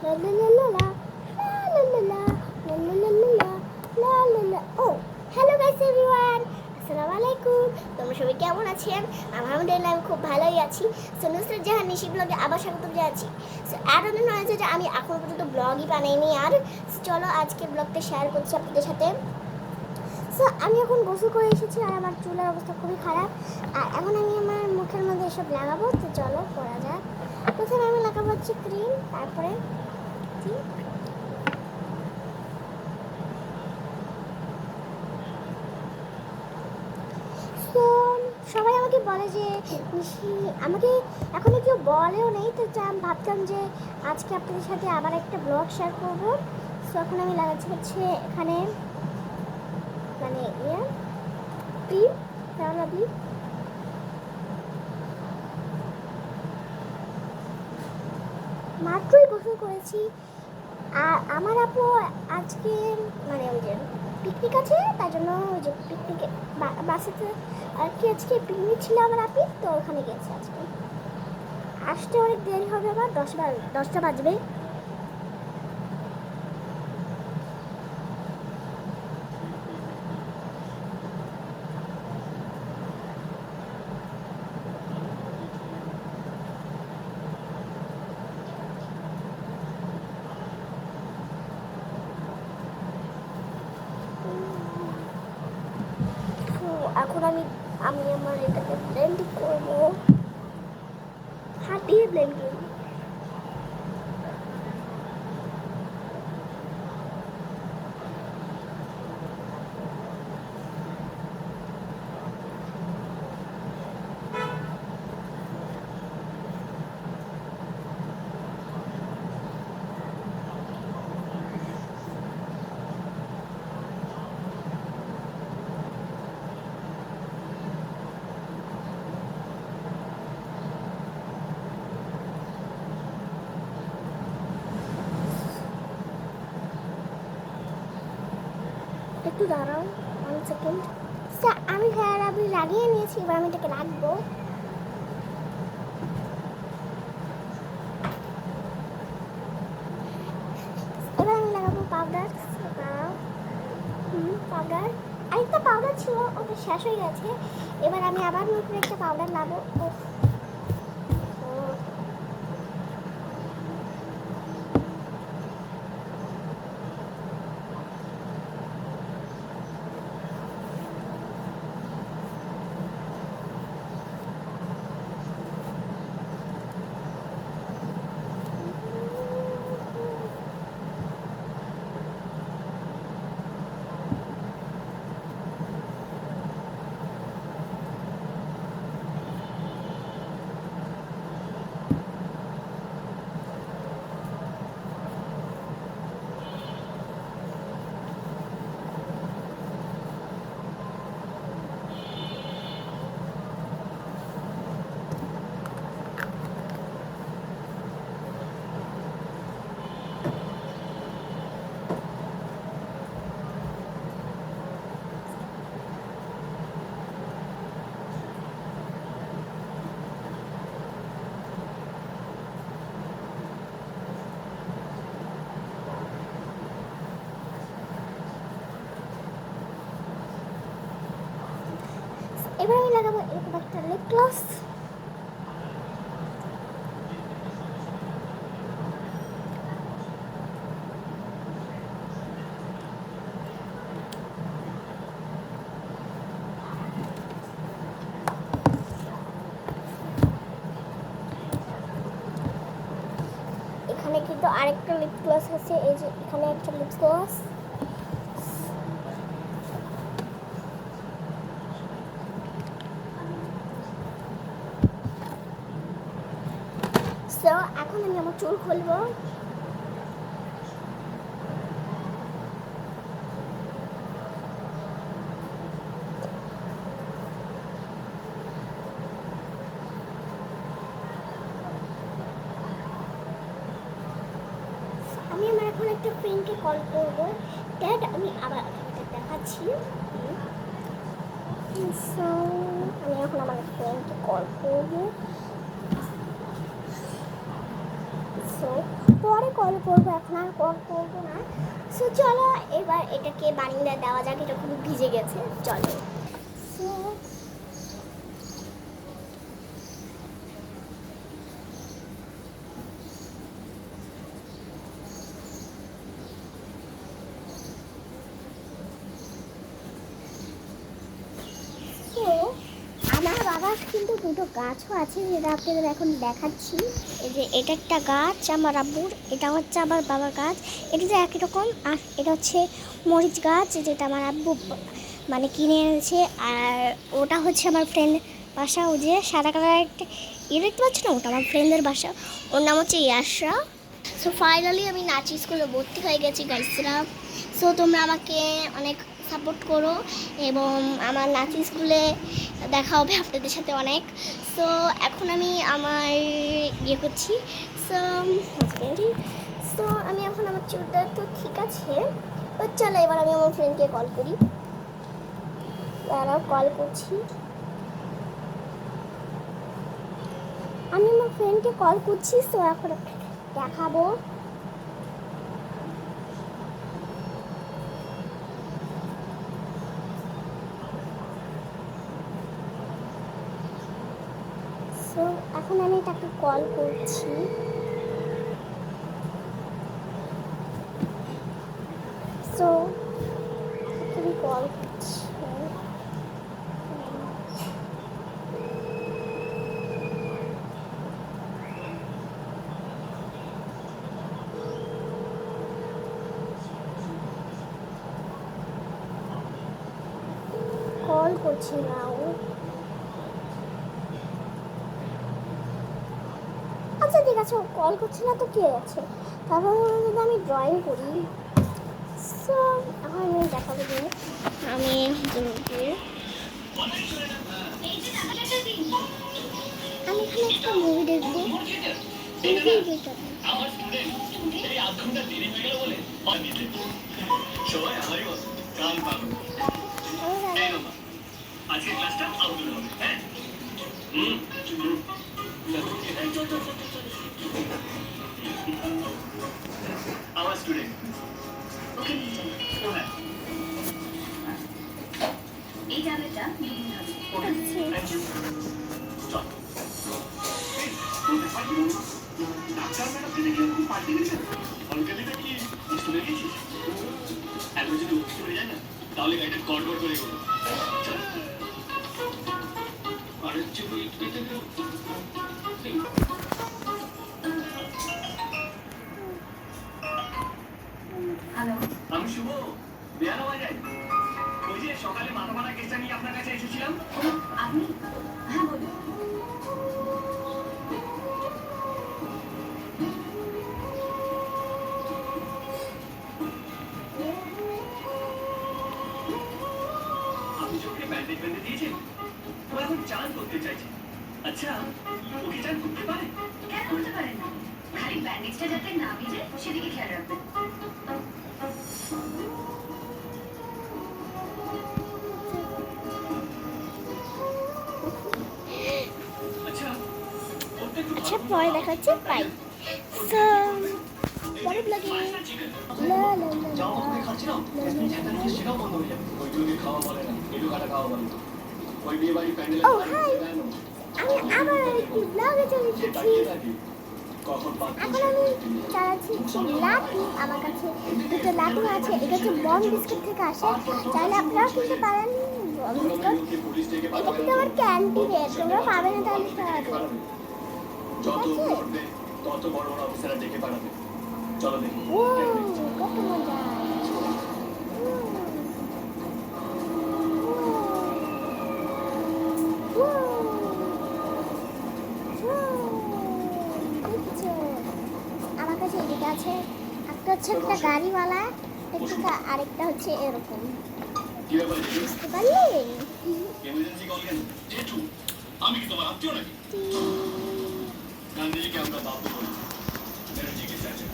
লা লা লা লা লা লা লা লা লা লা লা লা লা লা লা। ও হ্যালো গাইস এভরিওয়ান, আসসালামু আলাইকুম। তোমরা সবাই কেমন আছেন? আলহামদুলিল্লাহ আমি খুব ভালোই আছি। সো নুসরাত জাহান নিশি ব্লগে আবার স্বাগত জানাচ্ছি। সো এতদিন হয়েছে যে আমি এখন পর্যন্ত ব্লগই বানাইনি আর। চলো আজকে ব্লগটা শেয়ার করছি আপনাদের সাথে। সো আমি এখন গোসল করে এসেছি আর আমার চুলের অবস্থা খুবই খারাপ। আর এখন আমি আমার মুখের মধ্যে এসব লাগাবো, তো চলো করা যাক। প্রথমে আমি লাগাবো হচ্ছে ক্রিম, তারপরে তো সবাই আমাকে বলে যে আমাকে এখনো কেউ বলেও নেই, তো আমি ভাবতাম যে আজকে আপনাদের সাথে আবার একটা ব্লগ শেয়ার করবো। সো এখন আমি লাগাচ্ছি হচ্ছে এখানে মানে ক্রিম, লাগাবি। মাত্রই গোসল করেছি। আর আমার আপু আজকে মানে ওই যে পিকনিক আছে, তার জন্য ওই যে পিকনিকে বাসাতে আর কি আজকে পিকনিক ছিল আমার আপি, তো ওখানে গেছে। আজকে আসতে অনেক দেরি হবে, আবার 10টা বাজবে। এখন আমি আমার এটাকে ব্লেন্ড করবো, হাত দিয়ে ব্লেন্ড করবো। একটু দাঁড়াও 1 সেকেন্ড। আমি লাগিয়ে নিয়েছি, এবার আমি এটাকে রাখবো। এবার আমি লাগাবো পাউডার। পাউডার আরেকটা পাউডার ছিল, ওটা শেষ হয়ে গেছে। এবার আমি আবার নতুন একটা পাউডার লাগাবো। এবার আমি লাগাবো এরকম একটা লিপ গ্লস। এখানে কিন্তু আরেকটা লিপ গ্লস আছে, এই যে এখানে একটা লিপ গ্লস। সো এখন আমি আমার চুল খুলবো। আমি আমার এখন একটা ফ্রেন্ডকে কল করবো, দ্যাট আমি আবার দেখাচ্ছি। সো আমি এখন আমার ফ্রেন্ডকে কল করবো। সো পরে কল করবো, এখন আর কল করবো না। সো চলো এবার এটাকে বারান্দায় দেওয়া যাক, এটা খুব ভিজে গেছে। চলো সো আমার বাবার কিন্তু দুটো গাছও আছে, যেটা আপনাদের এখন দেখাচ্ছি। এই যে এটা একটা গাছ আমার আব্বুর, এটা হচ্ছে আমার বাবার গাছ। এটা যে একই রকম, আর এটা হচ্ছে মরিচ গাছ, যেটা আমার আব্বু মানে কিনে এনেছে। আর ওটা হচ্ছে আমার ফ্রেন্ড বাসা, ও যে সাদা কালার একটা দেখতে পাচ্ছ না, ওটা আমার ফ্রেন্ডের বাসা। ওর নাম হচ্ছে ইয়াসরা। সো ফাইনালি আমি নাচ স্কুলে ভর্তি হয়ে গেছি গাইসরা। সো তোমরা আমাকে অনেক সাপোর্ট করো এবং আমার নাচ স্কুলে দেখা হবে আপনাদের সাথে অনেক। সো এখন আমি আমার ইয়ে করছি। সো সো আমি এখন আমার চুলদার তো ঠিক আছে, চলো এবার আমি আমার ফ্রেন্ডকে কল করি। তারাও কল করছি, আমি আমার ফ্রেন্ডকে কল করছি। সো এখন দেখাবো। সো এখন আমি তাকে কল করছি। সো তুমি কল করছি, কল করছি না ও। আচ্ছা ঠিক আছে, ও কল করছে না তো কে আছে, তারপর যদি আমি ড্রয়িং করি। সো এখন আমি দেখাবো যে আমি এখানে একটা মুভি দেখবো। আজকে ক্লাসটা আউটডোর হবে। হ্যাঁ আমার স্টুডেন্ট ওকে এই ট্যাবলেটটা নিয়ে হবে। Okay thank you. চল ডাক্তার ম্যাডামকে দেখে খুব পাল্টে গেছে। অলরেডিটা কি স্কুলে গেছিস? এখন যদি স্কুলে যায় না তাহলে গাড়িটা গড়গড় করে গেল। হ্যালো, আমি শুভ, বেয়ার হওয়া যায়। ওই যে সকালে মাথা মারা কেসটা নিয়ে আপনার কাছে এসেছিলাম। আপনি? হ্যাঁ বলুন। আপনি চোখে ব্যান্ডেজ বেঁধে দিয়েছেন, ও এখন চান করতে চাইছে। আচ্ছা ওকে চান করতে পারে? কেন করতে পারে না, খালি ব্যান্ডেজটা যাতে না ভিজে সেদিকে খেয়াল রাখবেন। আচ্ছা পরে দেখা হচ্ছে, বাই। সো পরে ব্লগে লা লা লা ও হাই, আমি আবার একটি ব্লগে চলে এসেছি। এখন আমি চালাচ্ছি লাঠি, আমার কাছে দুটো লাঠি আছে। এটা হচ্ছে বন বিস্কুট থেকে আসে, চাইলে আপনারাও কিনতে পারেন বন বিস্কুট। এটা কিন্তু আমার ক্যান্টিনে, তোমরা পাবে না তাহলে পাবে। যত করবে তত বড় বড় অফিসাররা ডেকে পাঠাবে। চলো দেখি ও কত মজা। আমার কাছে এটা আছে, একটা হচ্ছে একটা গাড়িওয়ালা, আরেকটা হচ্ছে এরকম। বুঝতে পারলেন? এমার্জেন্সি কল কেন? জেঠু, আমি কি তোমার আত্মীয় নাকি? গান্ধীজিকে আমরা বাবু বলি, মেরে চিকিৎসা আছে।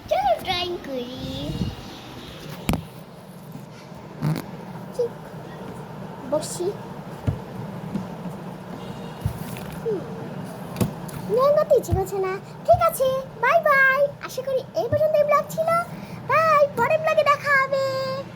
চলো ড্রয়িং করি। বসি নয়ন করতে ইচ্ছে করছে না। ঠিক আছে, বাই বাই। আশা করি এই পর্যন্ত এই ব্লগ